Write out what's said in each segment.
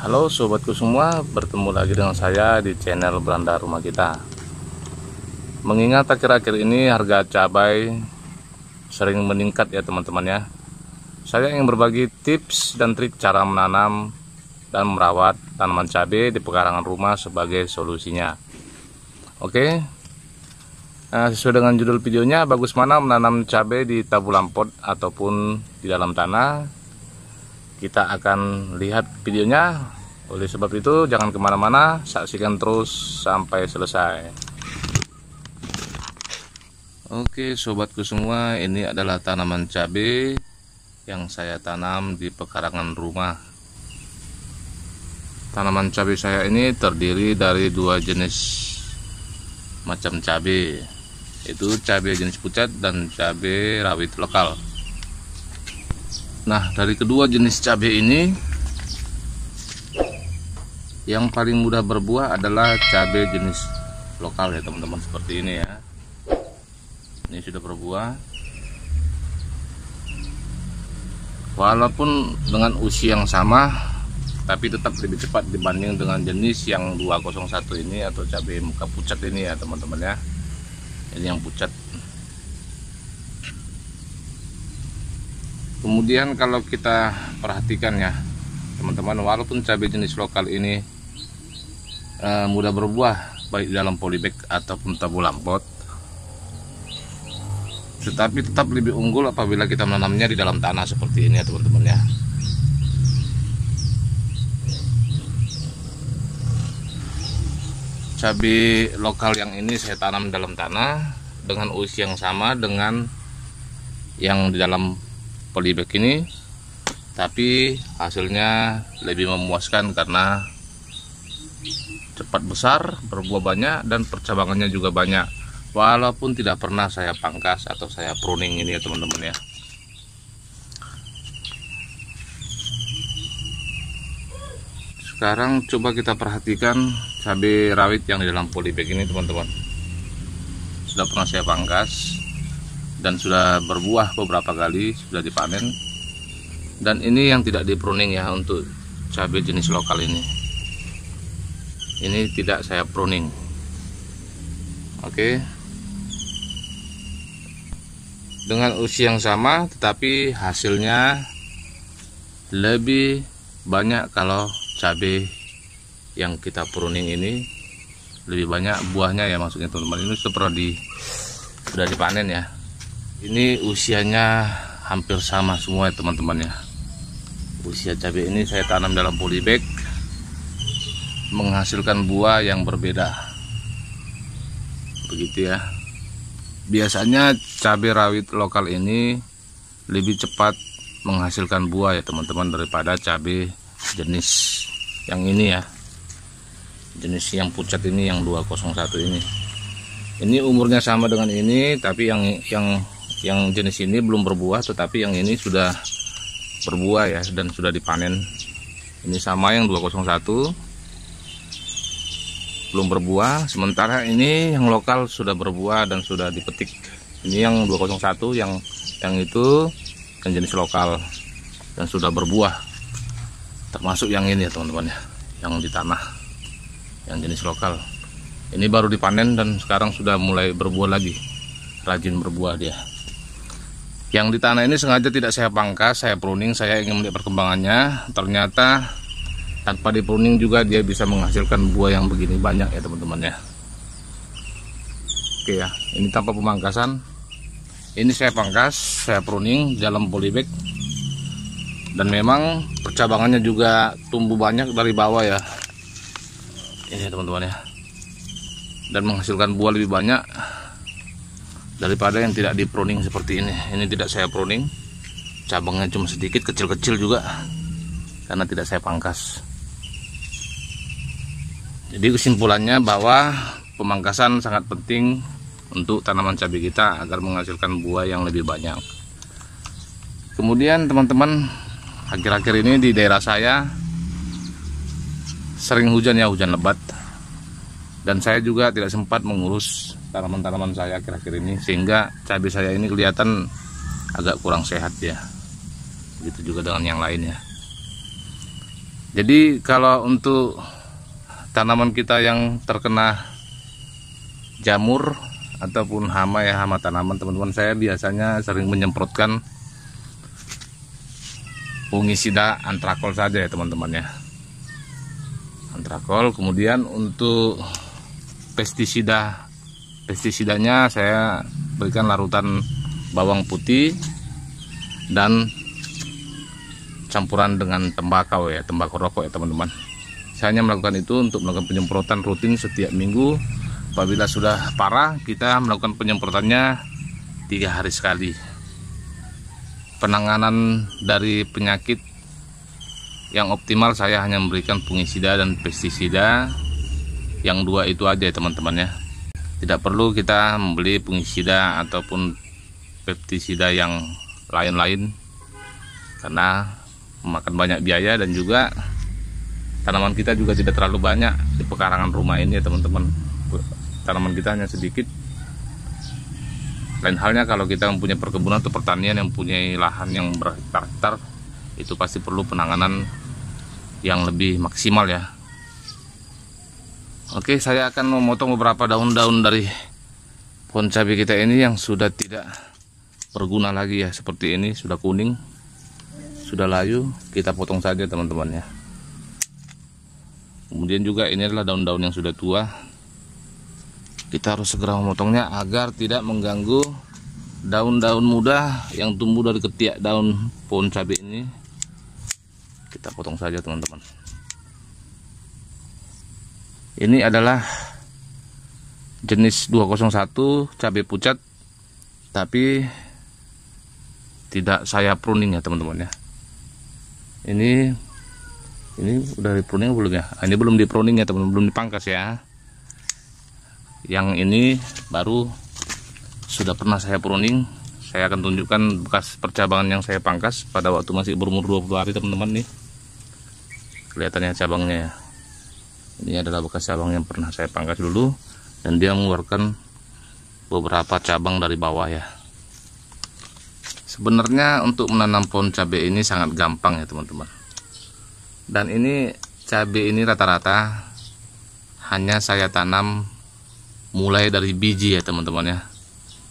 Halo sobatku semua, bertemu lagi dengan saya di channel Beranda Rumah Kita. Mengingat akhir-akhir ini harga cabai sering meningkat ya teman-teman ya. Saya ingin berbagi tips dan trik cara menanam dan merawat tanaman cabai di pekarangan rumah sebagai solusinya. Oke. Sesuai dengan judul videonya, bagus mana menanam cabai di tabulam pot ataupun di dalam tanah. Kita akan lihat videonya. Oleh sebab itu jangan kemana-mana, saksikan terus sampai selesai. Oke sobatku semua, ini adalah tanaman cabai yang saya tanam di pekarangan rumah. Tanaman cabai saya ini terdiri dari dua jenis macam cabai, yaitu cabai jenis pucat dan cabai rawit lokal. Nah, dari kedua jenis cabai ini, yang paling mudah berbuah adalah cabai jenis lokal ya teman-teman, seperti ini ya. Ini sudah berbuah. Walaupun dengan usia yang sama, tapi tetap lebih cepat dibanding dengan jenis yang 201 ini atau cabai muka pucat ini ya teman-teman ya. Ini yang pucat. Kemudian kalau kita perhatikan ya teman-teman, walaupun cabai jenis lokal ini mudah berbuah baik dalam polybag ataupun tabulam pot, tetapi tetap lebih unggul apabila kita menanamnya di dalam tanah seperti ini ya teman-teman ya. Cabai lokal yang ini saya tanam dalam tanah dengan usia yang sama dengan yang di dalam polybag ini, tapi hasilnya lebih memuaskan karena cepat besar, berbuah banyak, dan percabangannya juga banyak, walaupun tidak pernah saya pangkas atau saya pruning ini ya teman-teman ya. Sekarang coba kita perhatikan cabai rawit yang di dalam polybag ini teman-teman. Sudah pernah saya pangkas dan sudah berbuah beberapa kali, sudah dipanen. Dan ini yang tidak di pruning ya untuk cabai jenis lokal ini. Ini tidak saya pruning. Oke. Dengan usia yang sama tetapi hasilnya lebih banyak kalau cabai yang kita pruning ini, lebih banyak buahnya ya maksudnya teman-teman. Ini sudah dipanen ya. Ini usianya hampir sama semua ya teman-teman ya. Usia cabai ini saya tanam dalam polybag, menghasilkan buah yang berbeda. Begitu ya. Biasanya cabai rawit lokal ini lebih cepat menghasilkan buah ya teman-teman daripada cabai jenis yang ini ya. Jenis yang pucat ini, yang 201 ini. Ini umurnya sama dengan ini, tapi yang jenis ini belum berbuah, tetapi yang ini sudah berbuah ya dan sudah dipanen. Ini sama yang 201 belum berbuah, sementara ini yang lokal sudah berbuah dan sudah dipetik. Ini yang 201, yang itu yang jenis lokal dan sudah berbuah, termasuk yang ini ya teman-teman ya, yang di tanah, yang jenis lokal. Ini baru dipanen dan sekarang sudah mulai berbuah lagi, rajin berbuah dia. Yang di tanah ini sengaja tidak saya pangkas, saya pruning, saya ingin melihat perkembangannya. Ternyata tanpa di pruning juga dia bisa menghasilkan buah yang begini banyak ya teman-teman ya. Oke ya, ini tanpa pemangkasan. Ini saya pangkas, saya pruning dalam polybag. Dan memang percabangannya juga tumbuh banyak dari bawah ya. Ini teman-teman ya. Dan menghasilkan buah lebih banyak daripada yang tidak di pruning seperti ini. Ini tidak saya pruning, cabangnya cuma sedikit, kecil-kecil juga karena tidak saya pangkas. Jadi kesimpulannya bahwa pemangkasan sangat penting untuk tanaman cabai kita agar menghasilkan buah yang lebih banyak. Kemudian teman-teman, akhir-akhir ini di daerah saya sering hujan ya, hujan lebat, dan saya juga tidak sempat mengurus tanaman-tanaman saya akhir-akhir ini, sehingga cabai saya ini kelihatan agak kurang sehat ya. Begitu juga dengan yang lainnya. Jadi kalau untuk tanaman kita yang terkena jamur ataupun hama ya, hama tanaman teman-teman, saya biasanya sering menyemprotkan fungisida antrakol saja ya teman-teman ya, antrakol. Kemudian untuk pestisidanya saya berikan larutan bawang putih dan campuran dengan tembakau ya, tembakau rokok ya teman-teman. Saya hanya melakukan itu untuk melakukan penyemprotan rutin setiap minggu. Apabila sudah parah, kita melakukan penyemprotannya 3 hari sekali. Penanganan dari penyakit yang optimal saya hanya memberikan fungisida dan pestisida, yang 2 itu aja ya teman-teman ya. Tidak perlu kita membeli fungisida ataupun pestisida yang lain-lain karena memakan banyak biaya, dan juga tanaman kita juga tidak terlalu banyak di pekarangan rumah ini ya teman-teman. Tanaman kita hanya sedikit. Lain halnya kalau kita mempunyai perkebunan atau pertanian yang mempunyai lahan yang berhektar-hektar, itu pasti perlu penanganan yang lebih maksimal ya. Oke, saya akan memotong beberapa daun-daun dari pohon cabai kita ini yang sudah tidak berguna lagi ya, seperti ini sudah kuning, sudah layu. Kita potong saja teman-teman ya. Kemudian juga ini adalah daun-daun yang sudah tua, kita harus segera memotongnya agar tidak mengganggu daun-daun muda yang tumbuh dari ketiak daun pohon cabai ini. Kita potong saja teman-teman. Ini adalah jenis 201 cabai pucat, tapi tidak saya pruning ya teman-teman ya. Ini udah di pruning belum ya? Ini belum di pruning ya teman-teman, belum dipangkas ya. Yang ini baru sudah pernah saya pruning. Saya akan tunjukkan bekas percabangan yang saya pangkas pada waktu masih berumur 20 hari teman-teman nih. Kelihatannya cabangnya ya. Ini adalah bekas cabang yang pernah saya pangkas dulu, dan dia mengeluarkan beberapa cabang dari bawah ya. Sebenarnya untuk menanam pohon cabai ini sangat gampang ya teman-teman. Dan ini cabai ini rata-rata hanya saya tanam mulai dari biji ya teman-teman ya.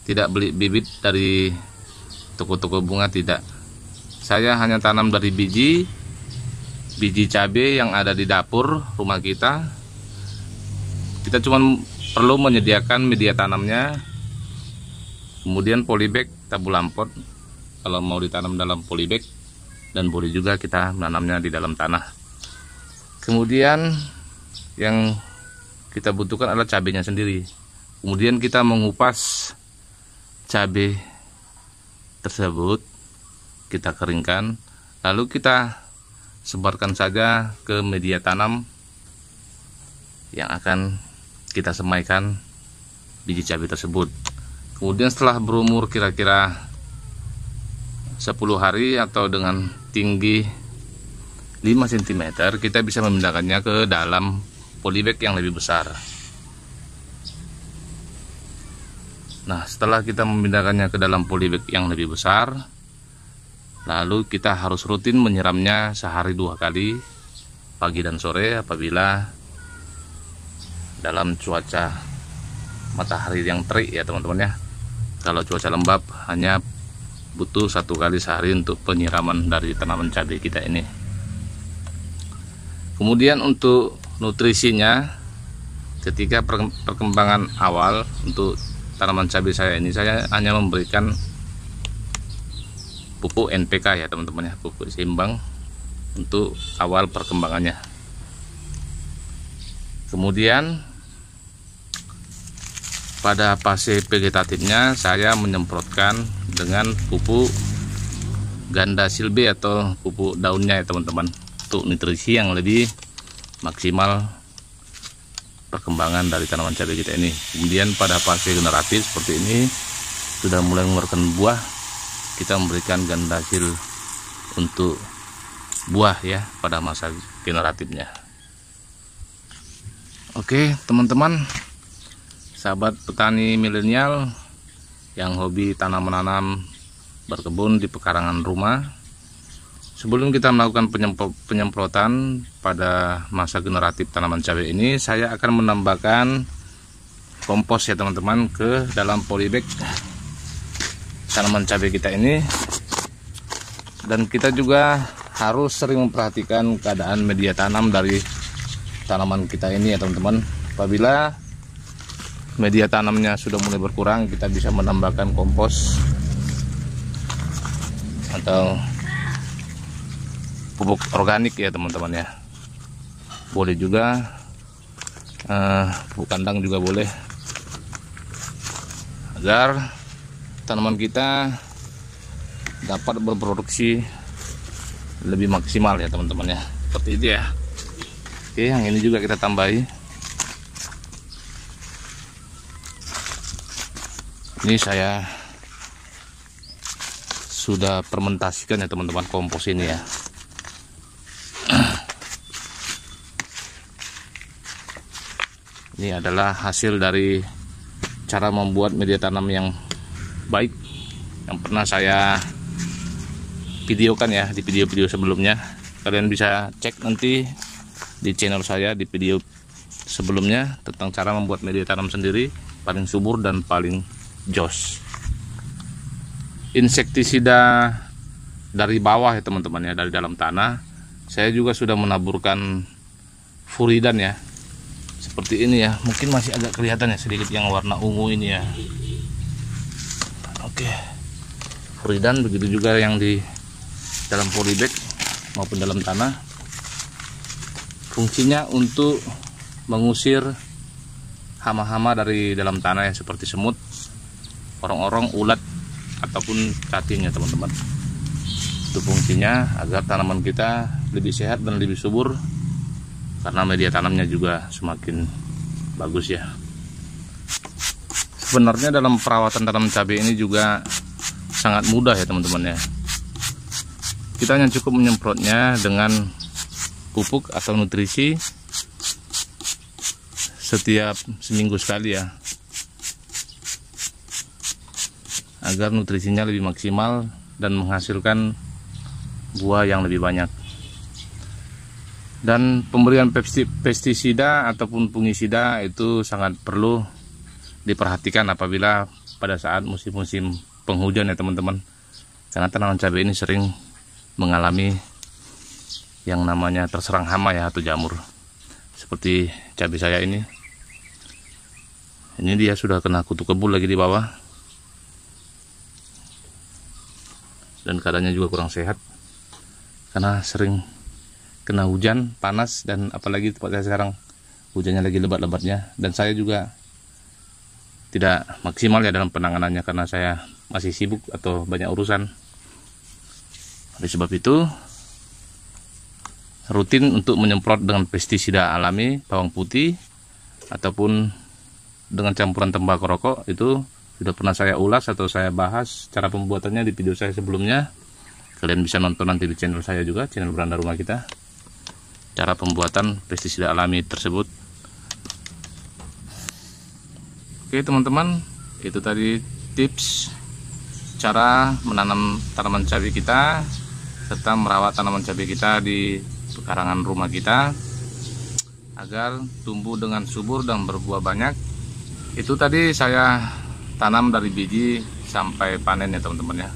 Tidak beli bibit dari toko-toko bunga, tidak. Saya hanya tanam dari biji cabai yang ada di dapur rumah kita. Kita cuma perlu menyediakan media tanamnya, kemudian polybag tabulampot kalau mau ditanam dalam polybag, dan boleh juga kita menanamnya di dalam tanah. Kemudian yang kita butuhkan adalah cabenya sendiri. Kemudian kita mengupas cabai tersebut, kita keringkan, lalu kita sebarkan saja ke media tanam yang akan kita semaikan biji cabai tersebut. Kemudian setelah berumur kira-kira 10 hari atau dengan tinggi 5 cm, kita bisa memindahkannya ke dalam polybag yang lebih besar. Nah, setelah kita memindahkannya ke dalam polybag yang lebih besar, lalu kita harus rutin menyiramnya sehari 2 kali, pagi dan sore apabila dalam cuaca matahari yang terik ya teman-teman ya. Kalau cuaca lembab hanya butuh 1 kali sehari untuk penyiraman dari tanaman cabai kita ini. Kemudian untuk nutrisinya, ketika perkembangan awal untuk tanaman cabai saya ini, saya hanya memberikan pupuk NPK ya teman-teman ya, pupuk seimbang untuk awal perkembangannya. Kemudian pada fase vegetatifnya saya menyemprotkan dengan pupuk ganda silbe atau pupuk daunnya ya teman-teman, untuk nutrisi yang lebih maksimal perkembangan dari tanaman cabai kita ini. Kemudian pada fase generatif seperti ini, sudah mulai mengeluarkan buah, kita memberikan ganda sil untuk buah ya pada masa generatifnya. Oke teman-teman, sahabat petani milenial yang hobi tanam menanam berkebun di pekarangan rumah, Sebelum kita melakukan penyemprotan pada masa generatif tanaman cabai ini, saya akan menambahkan kompos ya teman-teman ke dalam polybag tanaman cabai kita ini. Dan kita juga harus sering memperhatikan keadaan media tanam dari tanaman kita ini ya teman-teman. Apabila media tanamnya sudah mulai berkurang, kita bisa menambahkan kompos atau pupuk organik ya teman-teman ya. Boleh juga pupuk kandang juga boleh, agar tanaman kita dapat berproduksi lebih maksimal ya teman-teman ya. Seperti itu ya. Oke, yang ini juga kita tambahi. Ini saya sudah fermentasikan ya teman-teman kompos ini ya. Ini adalah hasil dari cara membuat media tanam yang baik yang pernah saya videokan ya di video-video sebelumnya. Kalian bisa cek nanti di channel saya di video sebelumnya tentang cara membuat media tanam sendiri paling subur dan paling jos. Insektisida dari bawah ya teman-teman ya, dari dalam tanah. Saya juga sudah menaburkan furidan ya. Seperti ini ya, mungkin masih agak kelihatan ya sedikit yang warna ungu ini ya. Oke, furidan, begitu juga yang di dalam polybag maupun dalam tanah. Fungsinya untuk mengusir hama-hama dari dalam tanah ya, seperti semut, orong-orong, ulat ataupun cacing ya teman-teman. Itu fungsinya agar tanaman kita lebih sehat dan lebih subur, karena media tanamnya juga semakin bagus ya. Sebenarnya dalam perawatan tanaman cabai ini juga sangat mudah ya teman-teman ya. Kita hanya cukup menyemprotnya dengan pupuk atau nutrisi setiap seminggu sekali ya, agar nutrisinya lebih maksimal dan menghasilkan buah yang lebih banyak. Dan pemberian pestisida ataupun fungisida itu sangat perlu diperhatikan apabila pada saat musim-musim penghujan ya teman-teman. Karena tanaman cabai ini sering mengalami yang namanya terserang hama ya, atau jamur. Seperti cabai saya ini. Ini dia sudah kena kutu kebul lagi di bawah. Dan keadaannya juga kurang sehat karena sering kena hujan, panas, dan apalagi tempat saya sekarang hujannya lagi lebat-lebatnya. Dan saya juga tidak maksimal ya dalam penanganannya karena saya masih sibuk atau banyak urusan. Oleh sebab itu, rutin untuk menyemprot dengan pestisida alami, bawang putih, ataupun dengan campuran tembakau rokok, itu sudah pernah saya ulas atau saya bahas cara pembuatannya di video saya sebelumnya. Kalian bisa nonton nanti di channel saya juga, channel Beranda Rumah Kita, cara pembuatan pestisida alami tersebut. Oke teman-teman, itu tadi tips cara menanam tanaman cabai kita serta merawat tanaman cabai kita di pekarangan rumah kita agar tumbuh dengan subur dan berbuah banyak. Itu tadi saya tanam dari biji sampai panen ya teman-teman ya.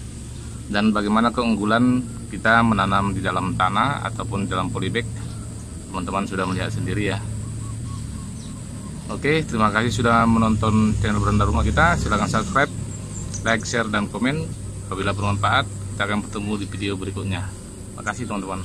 Dan bagaimana keunggulan kita menanam di dalam tanah ataupun di dalam polybag, teman-teman sudah melihat sendiri ya. Oke, terima kasih sudah menonton channel Beranda Rumah Kita. Silahkan subscribe, like, share, dan komen. Apabila bermanfaat, kita akan bertemu di video berikutnya. Terima kasih teman-teman.